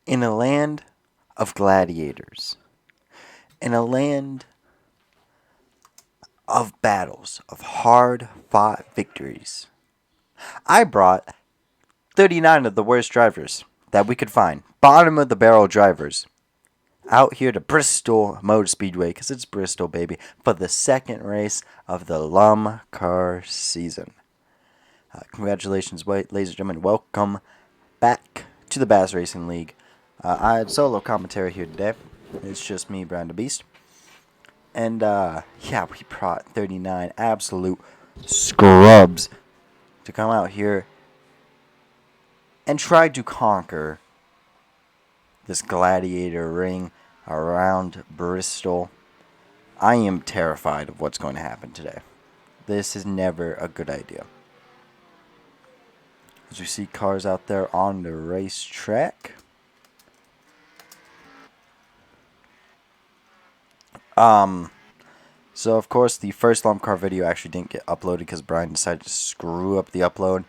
In a land of gladiators, in a land of battles, of hard fought victories, I brought 39 of the worst drivers that we could find, bottom of the barrel drivers, out here to Bristol Motor Speedway, because it's Bristol, baby, for the second race of the LUMCAR season. Congratulations, ladies and gentlemen. Welcome back to the Bass Racing League. I had solo commentary here today. It's just me, Brian the Beast. And, yeah, we brought 39 absolute scrubs to come out here and try to conquer this gladiator ring around Bristol. I am terrified of what's going to happen today. This is never a good idea. As we see cars out there on the racetrack. So of course the first LUMCAR video actually didn't get uploaded because Brian decided to screw up the upload.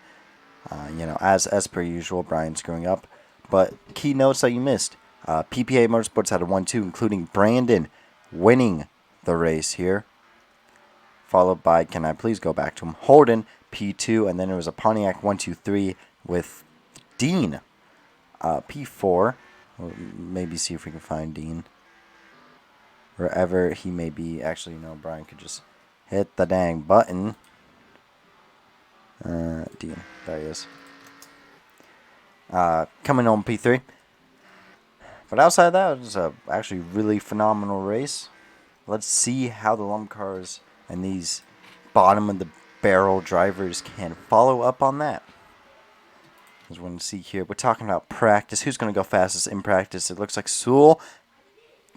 As per usual, Brian screwing up. But key notes that you missed. PPA Motorsports had a 1-2, including Brandon winning the race here. Followed by, can I please go back to him, Holden, P2, and then it was a Pontiac 1-2-3 with Dean, P4. We'll maybe see if we can find Dean. Wherever he may be. Actually, Brian could just hit the dang button. Dean, there he is. Coming home P3. But outside of that, it was a actually really phenomenal race. Let's see how the LUMCARs and these bottom of the barrel drivers can follow up on that. As we're going to see here, we're talking about practice. Who's going to go fastest in practice? It looks like Sewell.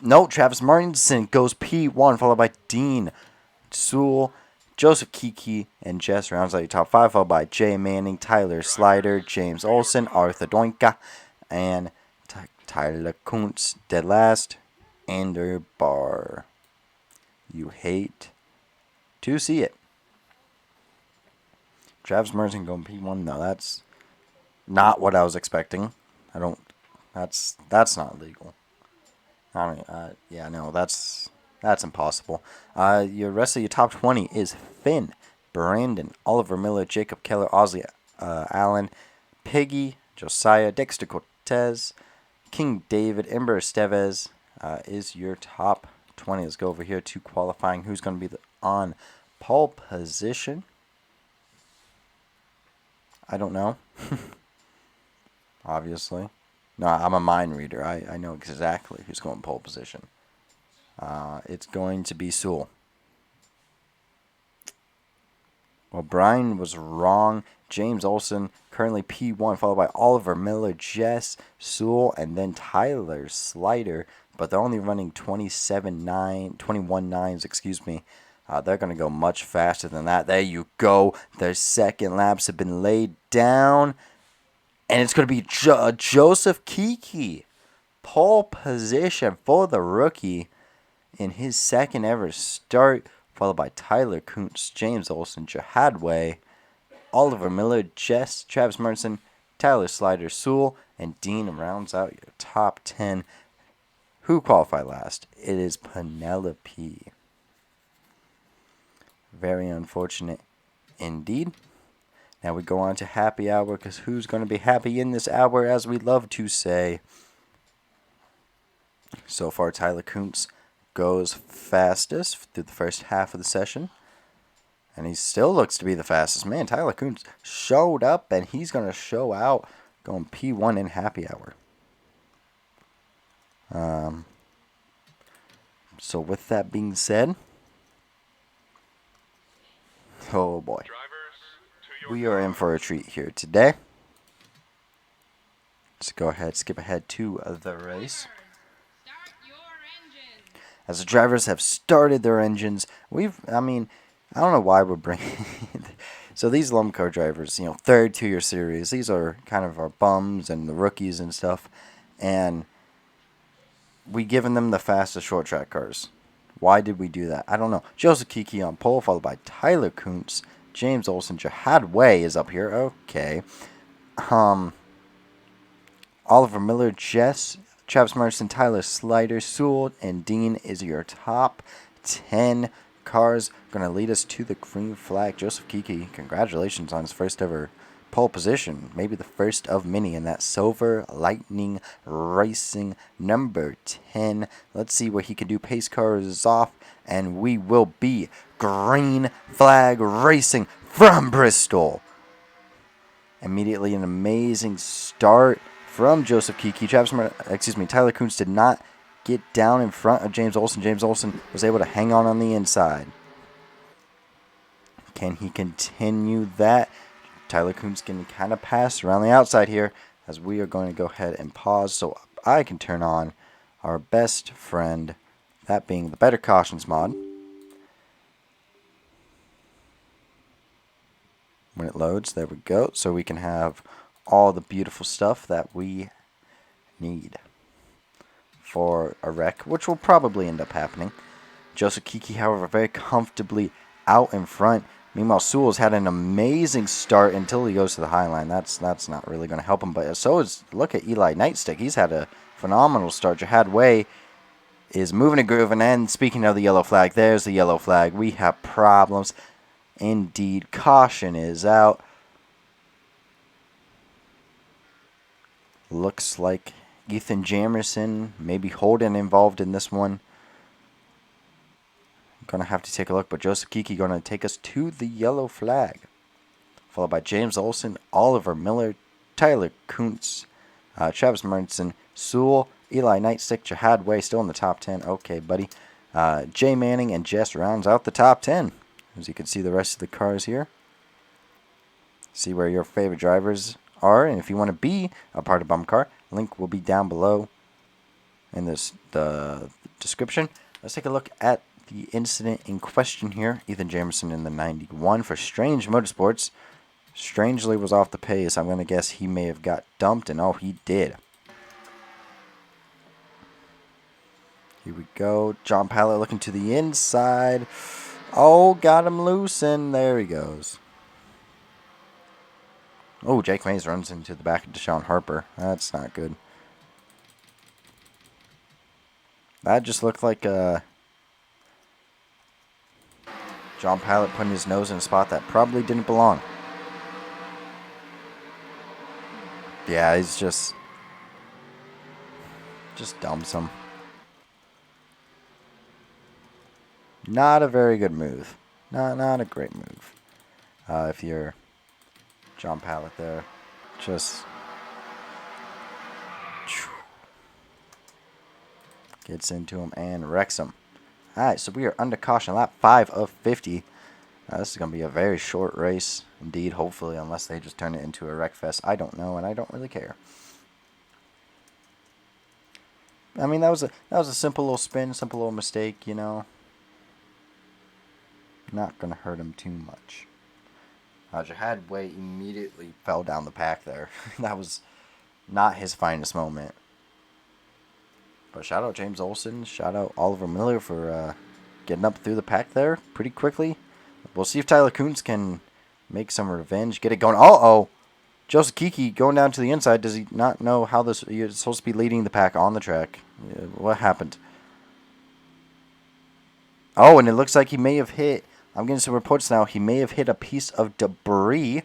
No, Travis Martinson goes P1, followed by Dean, Sewell, Joseph Kiki, and Jess rounds out your top 5, followed by Jay Manning, Tyler Slider, James Olson, Arthur Doinka, and Tyler Kuntz, dead last, Ander Barr. You hate to see it. Travis Martinson going P1. No, that's not what I was expecting. That's not legal. That's impossible. Your rest of your top 20 is Finn, Brandon, Oliver Miller, Jacob Keller, Osley Allen, Piggy, Josiah, Dexter Cortez, King David, Ember Estevez is your top 20. Let's go over here to qualifying. Who's going to be on pole position? I don't know. Obviously. No, I'm a mind reader. I know exactly who's going pole position. It's going to be Sewell. Well, Brian was wrong. James Olson, currently P1, followed by Oliver Miller, Jess, Sewell, and then Tyler Slider. But they're only running 21.9s, excuse me. They're going to go much faster than that. There you go. Their second laps have been laid down. And it's going to be Joseph Kiki. Pole position for the rookie in his second ever start. Followed by Tyler Kuntz, James Olson, Jahadway, Oliver Miller, Jess, Travis Martinson, Tyler Slider, Sewell, and Dean rounds out your top 10. Who qualified last? It is Penelope. Very unfortunate indeed. Now we go on to happy hour, because who's going to be happy in this hour, as we love to say. So far, Tyler Kuntz goes fastest through the first half of the session. And he still looks to be the fastest. Man, Tyler Kuntz showed up, and he's going to show out going P1 in happy hour. So with that being said, oh boy, we are in for a treat here today. Let's go ahead, skip ahead to the race. As the drivers have started their engines, I don't know why we're bringing... So these LUMCAR drivers, third 2-year series, these are kind of our bums and the rookies and stuff. And we given them the fastest short track cars. Why did we do that? I don't know. Joseph Kiki on pole, followed by Tyler Kuntz. James Olson, Jahad Way is up here. Okay. Oliver Miller, Jess, Travis Martin, Tyler Slider, Sewell, and Dean is your top 10 cars. Going to lead us to the green flag. Joseph Kiki, congratulations on his first ever pole position. Maybe the first of many in that Silver Lightning Racing number 10. Let's see what he can do. Pace car is off, and we will be green flag racing from Bristol. Immediately an amazing start from Joseph Kiki. Tyler Kuntz did not get down in front of James Olsen. James Olsen was able to hang on the inside. Can he continue that? Tyler Kuntz can kind of pass around the outside here, as we are going to go ahead and pause so I can turn on our best friend, that being the Better Cautions mod. When it loads, there we go. So we can have all the beautiful stuff that we need for a wreck, which will probably end up happening. Joseph Kiki, however, very comfortably out in front. Meanwhile, Sewell's had an amazing start until he goes to the high line. That's not really going to help him. But so is, look at Eli Nightstick. He's had a phenomenal start. Jihad Way is moving a groove. And then, speaking of the yellow flag, there's the yellow flag. We have problems. Indeed, caution is out. Looks like Ethan Jamerson, maybe Holden involved in this one. Gonna have to take a look, but Joseph Kiki gonna take us to the yellow flag, followed by James Olsen, Oliver Miller, Tyler Kuntz, Travis Martinson, Sewell, Eli Nightstick, Jihad Way still in the top 10. Okay, buddy. Jay Manning and Jess rounds out the top 10. As you can see, the rest of the cars here. See where your favorite drivers are, and if you want to be a part of LumCar, link will be down below in the description. Let's take a look at the incident in question here. Ethan Jamerson in the 91 for Strange Motorsports. Strangely was off the pace. I'm going to guess he may have got dumped, and oh, he did. Here we go. John Pallett looking to the inside. Oh, got him loose, and there he goes. Oh, Jake Mays runs into the back of Deshaun Harper. That's not good. That just looked like John Pallett putting his nose in a spot that probably didn't belong. Yeah, he's just dumps him. Not a very good move. Not a great move. If you're John Pallett there, just gets into him and wrecks him. Alright, so we are under caution, lap 5 of 50. This is going to be a very short race indeed, hopefully, unless they just turn it into a wreck fest. I don't know, and I don't really care. I mean, that was a simple little spin, simple little mistake, you know. Not going to hurt him too much. Jihad Way immediately fell down the pack there. That was not his finest moment. But shout out James Olsen. Shout out Oliver Miller for getting up through the pack there pretty quickly. We'll see if Tyler Kuntz can make some revenge. Get it going. Uh-oh. Joseph Kiki going down to the inside. Does he not know how this... You're supposed to be leading the pack on the track. What happened? Oh, and it looks like he may have hit... I'm getting some reports now. He may have hit a piece of debris.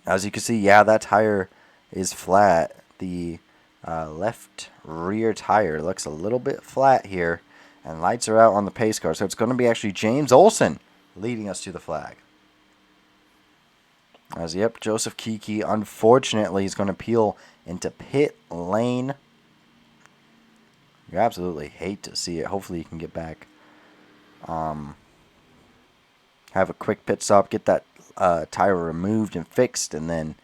As you can see, yeah, that tire is flat. The left rear tire looks a little bit flat here. And lights are out on the pace car. So it's going to be actually James Olsen leading us to the flag. As, yep, Joseph Kiki, unfortunately, is going to peel into pit lane. You absolutely hate to see it. Hopefully you can get back. Have a quick pit stop, get that tire removed and fixed, and then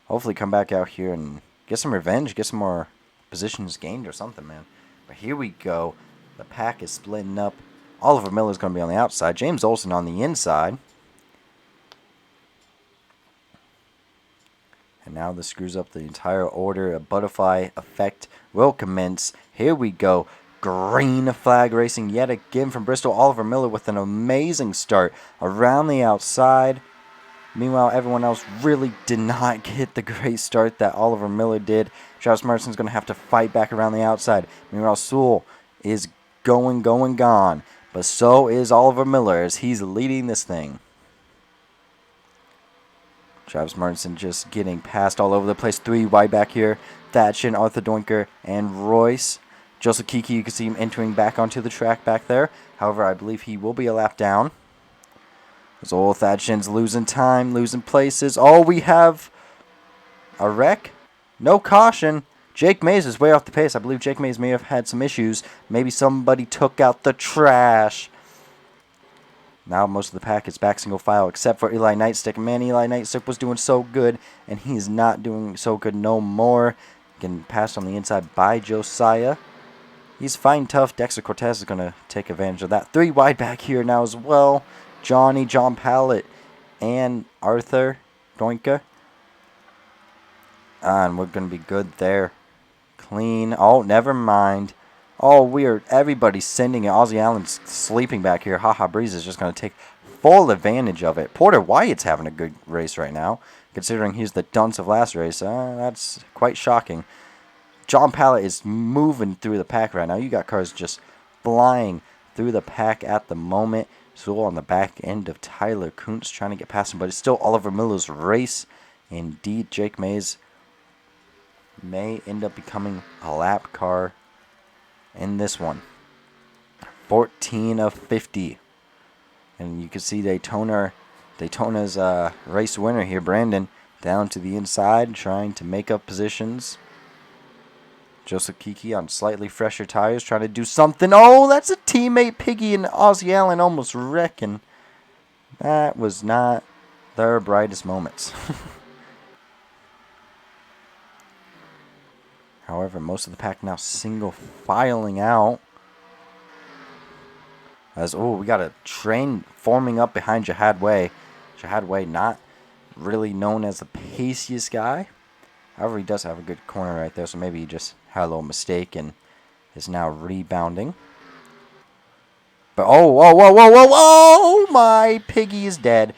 hopefully come back out here and get some revenge, get some more positions gained or something, man. But here we go. The pack is splitting up. Oliver Miller is going to be on the outside. James Olsen on the inside. And now this screws up the entire order. A butterfly effect will commence. Here we go. Green flag racing yet again from Bristol. Oliver Miller with an amazing start around the outside. Meanwhile, everyone else really did not get the great start that Oliver Miller did. Travis Martin's going to have to fight back around the outside. Meanwhile, Sewell is gone. But so is Oliver Miller as he's leading this thing. Travis Martin just getting passed all over the place. 3 wide back here. Thatchin, Arthur Doinker, and Royce. Joseph Kiki, you can see him entering back onto the track back there. However, I believe he will be a lap down. As old Thatchin's losing time, losing places. Oh, we have a wreck? No caution. Jake Mays is way off the pace. I believe Jake Mays may have had some issues. Maybe somebody took out the trash. Now most of the pack is back single file except for Eli Nightstick. Man, Eli Nightstick was doing so good, and he's not doing so good no more. Getting passed on the inside by Josiah. He's fighting tough. Dexter Cortez is going to take advantage of that. 3 wide back here now as well. John Pallett, and Arthur Doinka. And we're going to be good there. Clean. Oh, never mind. Oh, everybody's sending it. Ozzy Allen's sleeping back here. Haha Breeze is just going to take full advantage of it. Porter Wyatt's having a good race right now, considering he's the dunce of last race. That's quite shocking. John Pallett is moving through the pack right now. You got cars just flying through the pack at the moment. Sewell on the back end of Tyler Kuntz trying to get past him, but it's still Oliver Miller's race. Indeed, Jake Mays may end up becoming a lap car in this one. 14 of 50. And you can see Daytona's race winner here, Brandon, down to the inside, trying to make up positions. Joseph Kiki on slightly fresher tires, trying to do something. Oh, that's a teammate. Piggy and Ozzy Allen almost wrecking. That was not their brightest moments. However, most of the pack now single filing out. As we got a train forming up behind Jihad Way. Jihad Way not really known as the paciest guy. However, he does have a good corner right there, so maybe he just had a little mistake and is now rebounding. But whoa, my Piggy is dead.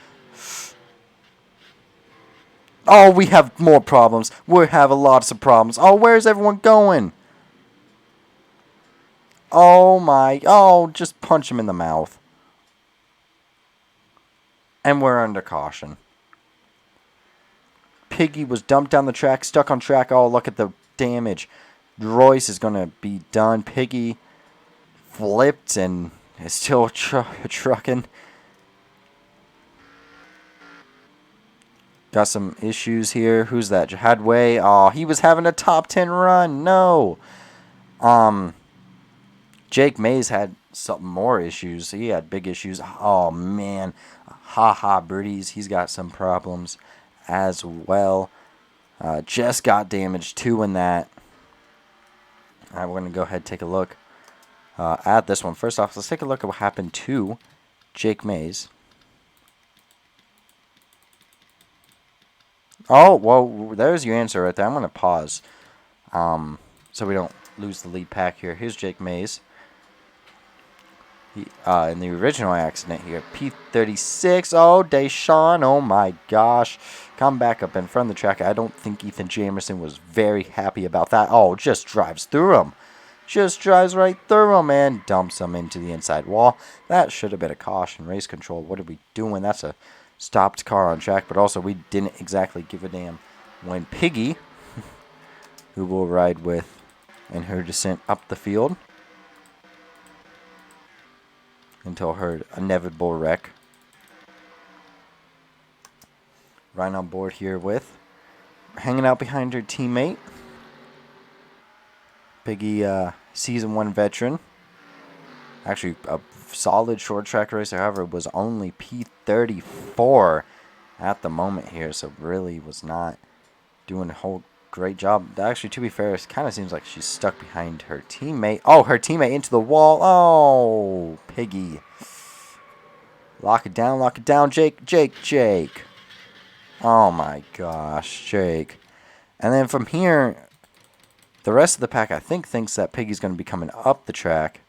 Oh, we have more problems. We have lots of problems. Oh, where's everyone going? Oh, just punch him in the mouth. And we're under caution. Piggy was dumped down the track, stuck on track. Oh, look at the damage. Royce is going to be done. Piggy flipped and is still trucking. Got some issues here. Who's that? Jihad Way. Oh, he was having a top 10 run. No. Jake Mays had some more issues. He had big issues. Oh, man. Haha Birdies. He's got some problems as well. Just got damaged too in that. All right, we're going to go ahead and take a look at this one. First off, let's take a look at what happened to Jake Mays. Oh, well, there's your answer right there. I'm going to pause so we don't lose the lead pack here. Here's Jake Mays. In the original accident here, P36. Oh, Deshaun. Oh, my gosh. Come back up in front of the track. I don't think Ethan Jamerson was very happy about that. Oh, just drives through him. Just drives right through him and dumps him into the inside wall. That should have been a caution. Race control. What are we doing? That's a stopped car on track, but also we didn't exactly give a damn when Piggy, who will ride with in her descent up the field until her inevitable wreck. Right on board here with, hanging out behind her teammate, Piggy, season 1 veteran. Actually, a solid short track racer, however, was only P34 at the moment here, so really was not doing a whole great job. Actually, to be fair, it kind of seems like she's stuck behind her teammate. Oh, her teammate into the wall. Oh, Piggy. Lock it down, Jake. Oh my gosh, Jake. And then from here, the rest of the pack, I think, thinks that Piggy's going to be coming up the track.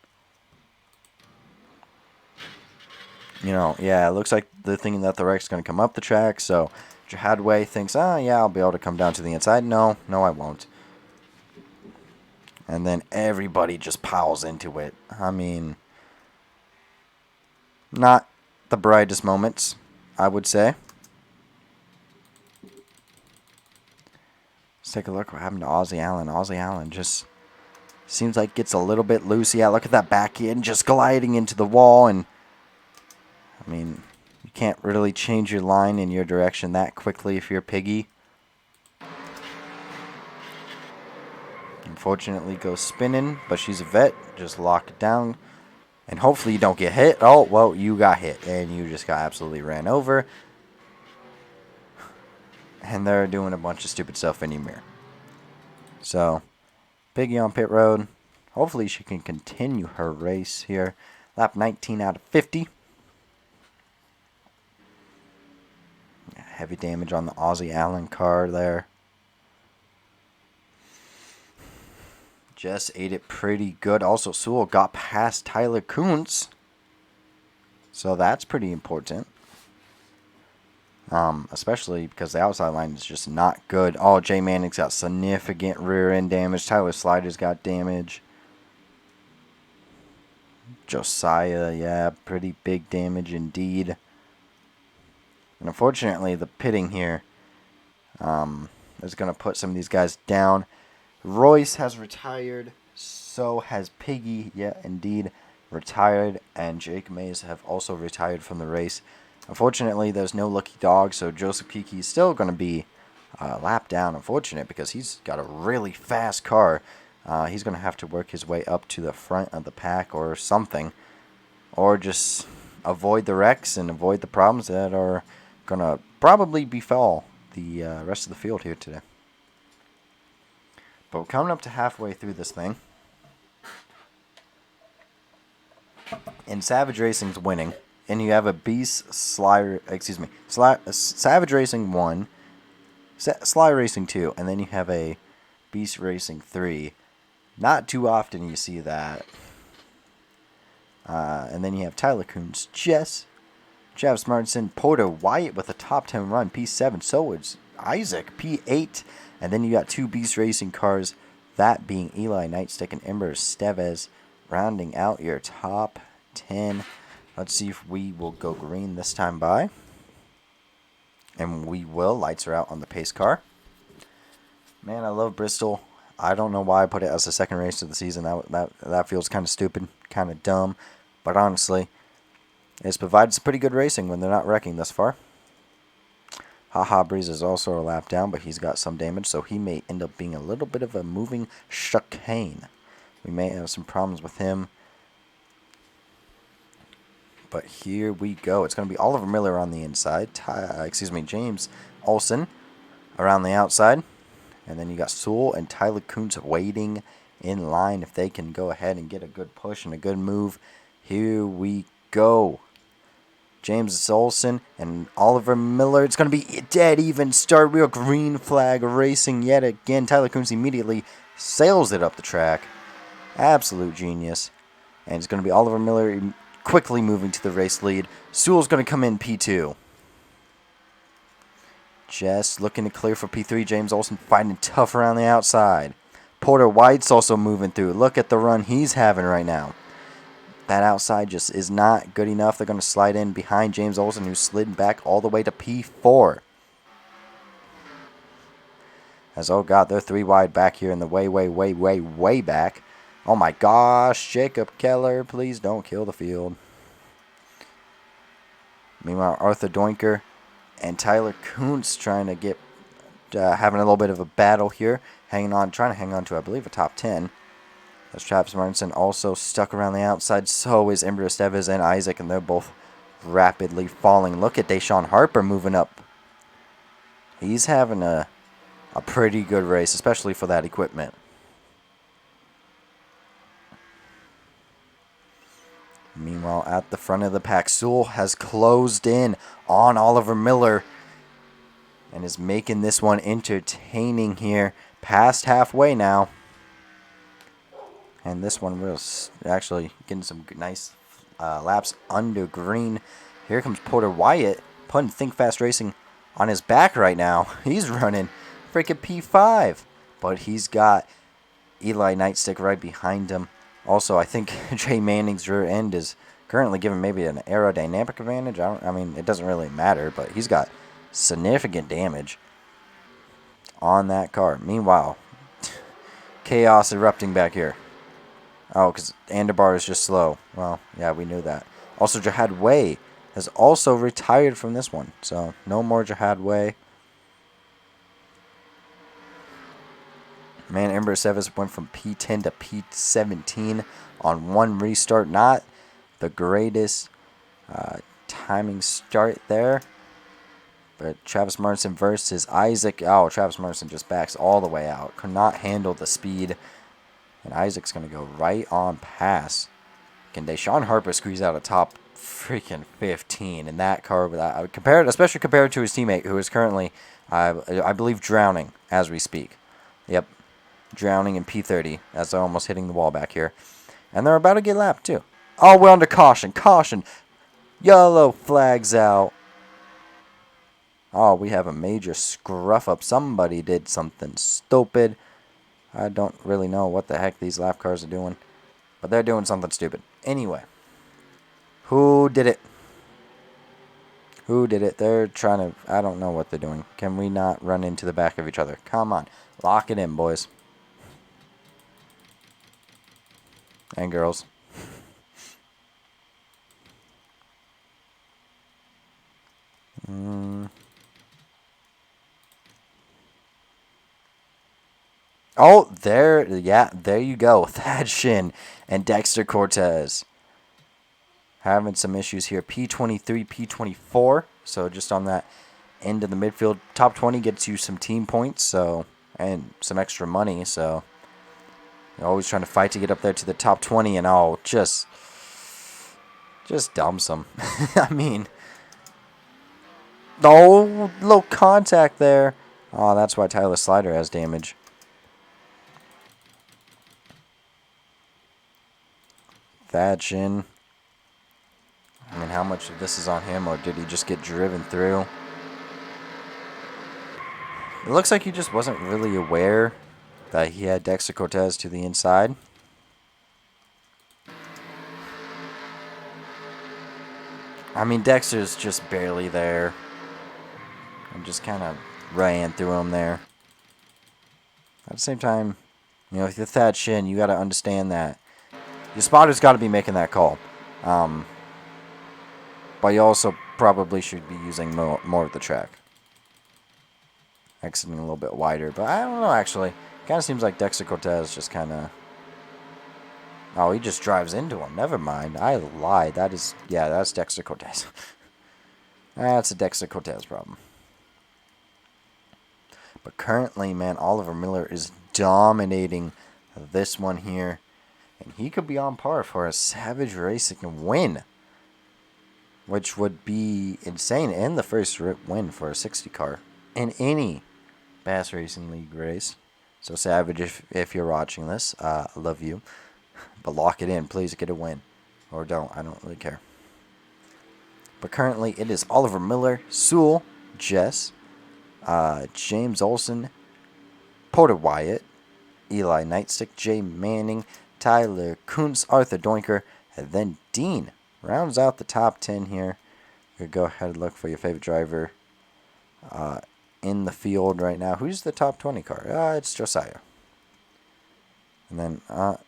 Yeah, it looks like they're thinking that the wreck's going to come up the track, so Jihadway thinks, oh, yeah, I'll be able to come down to the inside. No, I won't. And then everybody just piles into it. I mean, not the brightest moments, I would say. Let's take a look what happened to Aussie Allen. Aussie Allen just seems like gets a little bit loose. Yeah, look at that back end just gliding into the wall. And, I mean, you can't really change your line in your direction that quickly if you're Piggy. Unfortunately, goes spinning, but she's a vet. Just lock it down. And hopefully you don't get hit. Oh, well, you got hit. And you just got absolutely ran over. And they're doing a bunch of stupid stuff in your mirror. So, Piggy on pit road. Hopefully she can continue her race here. Lap 19 out of 50. Heavy damage on the Aussie Allen car there. Jess ate it pretty good. Also, Sewell got past Tyler Kuntz. So that's pretty important. Especially because the outside line is just not good. Oh, Jay Manning's got significant rear end damage. Tyler Slider's got damage. Josiah, yeah, pretty big damage indeed. And unfortunately, the pitting here is going to put some of these guys down. Royce has retired. So has Piggy, yeah, indeed, retired. And Jake Mays have also retired from the race. Unfortunately, there's no lucky dog, so Joseph Kiki is still going to be lapped down. Unfortunate, because he's got a really fast car. He's going to have to work his way up to the front of the pack or something. Or just avoid the wrecks and avoid the problems that are going to probably befall the rest of the field here today. But we're coming up to halfway through this thing. And Savage Racing's winning. And you have a Savage Racing 1, Sly Racing 2, and then you have a Beast Racing 3. Not too often you see that. And then you have Tyler Kuntz, Jess, Travis Martinson, Porter Wyatt with a top 10 run, P7. So is Isaac, P8. And then you got two Beast Racing cars, that being Eli Nightstick and Ember Estevez, rounding out your top 10. Let's see if we will go green this time by. And we will. Lights are out on the pace car. Man, I love Bristol. I don't know why I put it as the second race of the season. That feels kind of stupid, kind of dumb. But honestly, it's provided some pretty good racing when they're not wrecking thus far. Haha Breeze is also a lap down, but he's got some damage, so he may end up being a little bit of a moving chicane. We may have some problems with him. But here we go. It's going to be Oliver Miller on the inside. James Olsen around the outside. And then you got Sewell and Tyler Kuntz waiting in line if they can go ahead and get a good push and a good move. Here we go. James Olsen and Oliver Miller. It's going to be a dead even start. Real green flag racing yet again. Tyler Kuntz immediately sails it up the track. Absolute genius. And it's going to be Oliver Miller quickly moving to the race lead. Sewell's going to come in P2. Just looking to clear for P3. James Olsen fighting tough around the outside. Porter White's also moving through. Look at the run he's having right now. That outside just is not good enough. They're going to slide in behind James Olsen, who slid back all the way to P4. As, oh God, they're three wide back here in the way back. Oh my gosh, Jacob Keller, please don't kill the field. Meanwhile, Arthur Doinker and Tyler Kuntz trying to get, having a little bit of a battle here. Trying to hang on to, I believe, a top 10. As Travis Martinson also stuck around the outside. So is Ember Estevez and Isaac, and they're both rapidly falling. Look at Deshaun Harper moving up. He's having a pretty good race, especially for that equipment. Meanwhile, at the front of the pack, Sewell has closed in on Oliver Miller and is making this one entertaining here. Past halfway now. And this one was actually getting some nice laps under green. Here comes Porter Wyatt, putting Think Fast Racing on his back right now. He's running freaking P5. But he's got Eli Nightstick right behind him. Also, I think Jay Manning's rear end is currently giving maybe an aerodynamic advantage. I mean, it doesn't really matter, but he's got significant damage on that car. Meanwhile, chaos erupting back here. Oh, because Anderbar is just slow. Well, yeah, we knew that. Also, Jihad Way has also retired from this one. So, no more Jihad Way. Man, Ember Sevis went from P10 to P17 on one restart. Not the greatest timing start there. But Travis Martin versus Isaac. Oh, Travis Martin just backs all the way out. Could not handle the speed. And Isaac's going to go right on past. Can Deshaun Harper squeeze out a top freaking 15 in that car? Especially compared to his teammate, who is currently, I believe, drowning as we speak. Yep, drowning in P30 as they're almost hitting the wall back here. And they're about to get lapped, too. Oh, we're under caution. Caution. Yellow flags out. Oh, we have a major scruff up. Somebody did something stupid. I don't really know what the heck these lap cars are doing. But they're doing something stupid. Anyway. Who did it? Who did it? They're trying to... I don't know what they're doing. Can we not run into the back of each other? Come on. Lock it in, boys. And girls. Oh, there you go. Thad Shin and Dexter Cortez. Having some issues here. P23, P24. So just on that end of the midfield. Top 20 gets you some team points, so and some extra money. So you're always trying to fight to get up there to the top 20, and just dumps them. I mean, low contact there. Oh, that's why Tyler Slider has damage. Thad Shin. I mean, how much of this is on him, or did he just get driven through? It looks like he just wasn't really aware that he had Dexter Cortez to the inside. I mean, Dexter's just barely there. And just kind of ran through him there. At the same time, you know, if you're Thad Shin, you got to understand that your spotter's got to be making that call. But you also probably should be using more of the track. Exiting a little bit wider. But I don't know, actually. Kind of seems like Dexter Cortez just kind of... Oh, he just drives into him. Never mind. I lied. That's Dexter Cortez. That's a Dexter Cortez problem. But currently, man, Oliver Miller is dominating this one here. And he could be on par for a Savage Racing win. Which would be insane. And the first win for a 60 car in any Bass Racing League race. So Savage, if you're watching this, I love you. But lock it in. Please get a win. Or don't. I don't really care. But currently it is Oliver Miller, Sewell, Jess, James Olsen, Porter Wyatt, Eli Nightstick, Jay Manning, Tyler Kuntz, Arthur Doinker, and then Dean. Rounds out the top 10 here. You go ahead and look for your favorite driver in the field right now. Who's the top 20 car? It's Josiah. And then,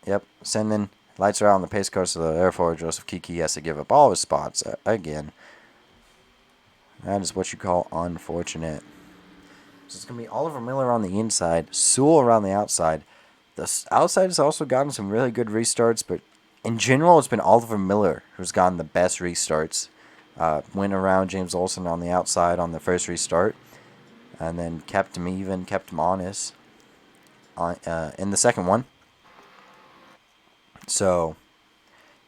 yep, sending lights are out on the pace car, so therefore Joseph Kiki has to give up all his spots again. That is what you call unfortunate. So it's going to be Oliver Miller on the inside, Sewell around the outside. The outside has also gotten some really good restarts, but in general, it's been Oliver Miller who's gotten the best restarts. Went around James Olsen on the outside on the first restart, and then kept him even, kept him honest in the second one. So,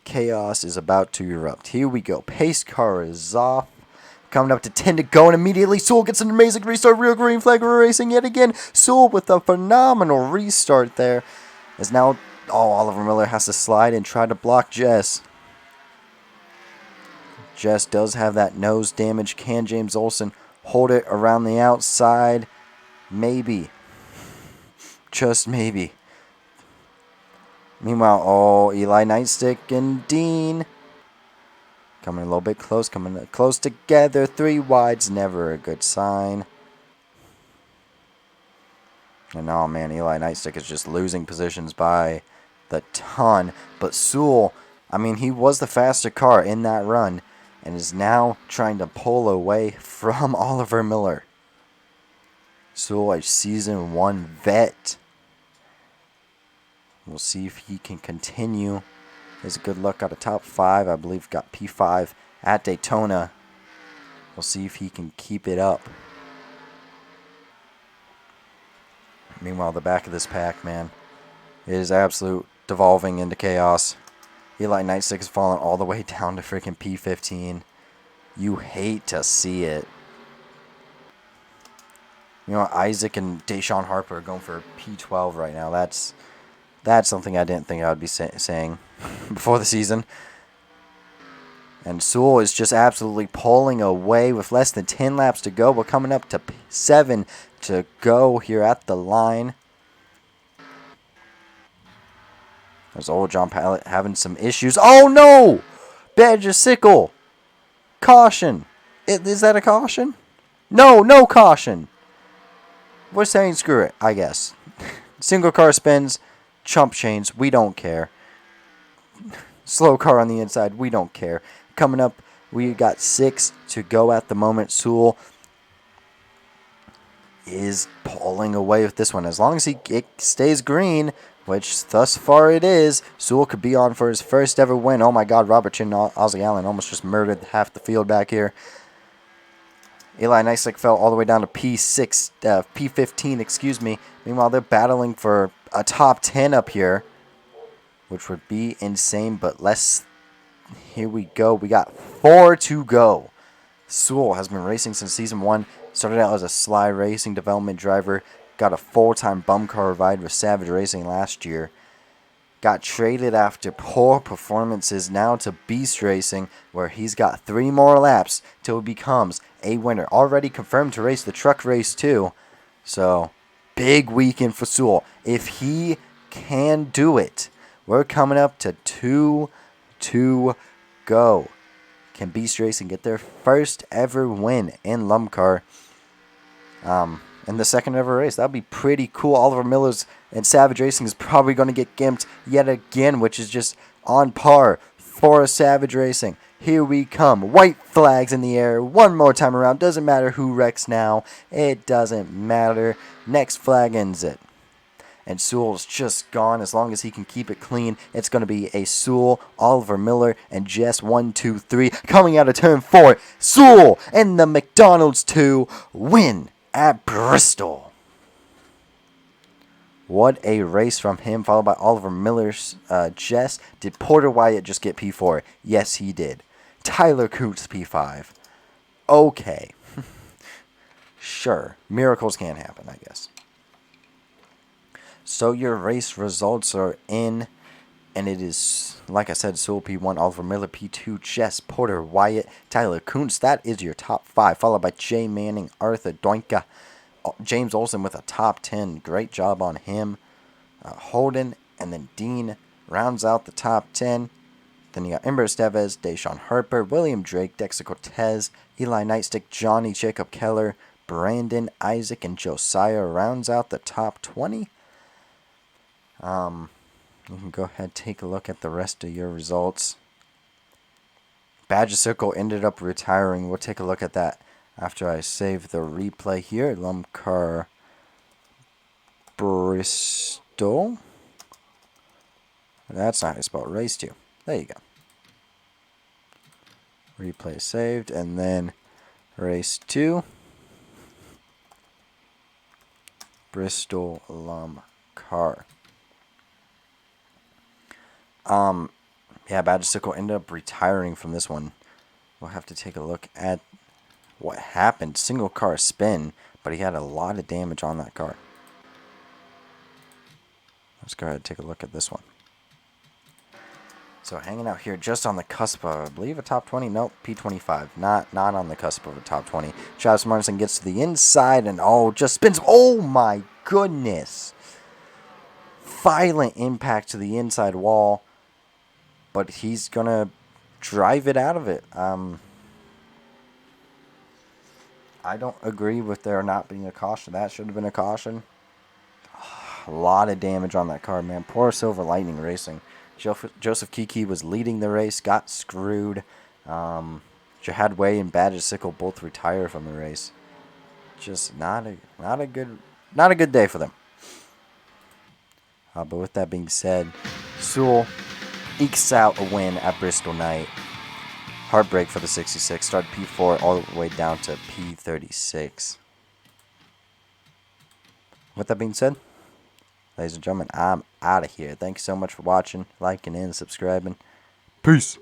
chaos is about to erupt. Here we go. Pace car is off. Coming up to 10 to go, and immediately Sewell gets an amazing restart. Real green flag racing yet again. Sewell with a phenomenal restart there. As now, Oliver Miller has to slide and try to block Jess. Jess does have that nose damage. Can James Olsen hold it around the outside? Maybe. Just maybe. Meanwhile, oh, Eli Nightstick and Dean coming a little bit close, coming close together. 3 wides, never a good sign. And oh man, Eli Nightstick is just losing positions by the ton. But Sewell, I mean, he was the faster car in that run and is now trying to pull away from Oliver Miller. Sewell, a Season 1 vet. We'll see if he can continue his good luck. Got a top 5, I believe got P5 at Daytona. We'll see if he can keep it up. Meanwhile, the back of this pack, man, is absolute devolving into chaos. Eli Nightstick is falling all the way down to freaking P15. You hate to see it. You know, Isaac and Deshaun Harper are going for P12 right now. That's something I didn't think I would be saying before the season. And Sewell is just absolutely pulling away with less than 10 laps to go. We're coming up to 7 to go here at the line. There's old John Pallet having some issues. Oh no! Badger Sickle! Caution! Is that a caution? No, no caution! We're saying screw it, I guess. Single car spins, chump chains, we don't care. Slow car on the inside, we don't care. Coming up, we got 6 to go at the moment. Sewell is pulling away with this one. As long as it stays green, which thus far it is, Sewell could be on for his first ever win. Oh my god, Robert Chin and Ozzy Allen almost just murdered half the field back here. Eli Nightstick fell all the way down to P15, excuse me. Meanwhile, they're battling for a top 10 up here, which would be insane, but less. Here we go. We got 4 to go. Sewell has been racing since Season 1. Started out as a Sly Racing development driver. Got a full-time bum car ride with Savage Racing last year. Got traded after poor performances now to Beast Racing, where he's got 3 more laps till he becomes a winner. Already confirmed to race the truck race too. So, big weekend for Sewell. If he can do it, we're coming up to 2 to go. Can Beast Racing get their first ever win in LUMCAR? In the second ever race. That would be pretty cool. Oliver Miller's and Savage Racing is probably going to get gimped yet again, which is just on par for Savage Racing. Here we come. White flags in the air. One more time around. Doesn't matter who wrecks now. It doesn't matter. Next flag ends it. And Sewell's just gone. As long as he can keep it clean, it's going to be a Sewell, Oliver Miller, and Jess 1, 2, 3. Coming out of turn 4, Sewell and the McDonald's 2 win at Bristol. What a race from him, followed by Oliver Miller's Jess. Did Porter Wyatt just get P4? Yes, he did. Tyler Coots P5. Okay. Sure. Miracles can happen, I guess. So your race results are in, and it is, like I said, Sewell P1, Oliver Miller P2, Jess, Porter Wyatt, Tyler Kuntz. That is your top 5, followed by Jay Manning, Arthur Doinka, James Olsen with a top 10. Great job on him. Holden, and then Dean rounds out the top 10. Then you got Ember Estevez, Deshaun Harper, William Drake, Dexter Cortez, Eli Nightstick, Johnny Jacob Keller, Brandon, Isaac, and Josiah rounds out the top 20. You can go ahead and take a look at the rest of your results. Badger Circle ended up retiring. We'll take a look at that after I save the replay here. LUMCAR Bristol. That's not how you spell race 2. There you go. Replay saved, and then race 2. Bristol LUMCAR. Yeah, Badger Sickle ended up retiring from this one. We'll have to take a look at what happened. Single car spin, but he had a lot of damage on that car. Let's go ahead and take a look at this one. So hanging out here just on the cusp of, I believe, a top 20. Nope, P25. Not on the cusp of a top 20. Travis Martinson gets to the inside and just spins. Oh my goodness. Violent impact to the inside wall. But he's going to drive it out of it. I don't agree with there not being a caution. That should have been a caution. A lot of damage on that car, man. Poor Silver Lightning Racing. Joseph Kiki was leading the race, got screwed. Jihad Way and Badge Sickle both retire from the race. Just not a good day for them. But with that being said, Sewell ekes out a win at Bristol night. Heartbreak for the 66. Started P4 all the way down to P36. With that being said, ladies and gentlemen, I'm out of here. Thank you so much for watching, liking, and subscribing. Peace.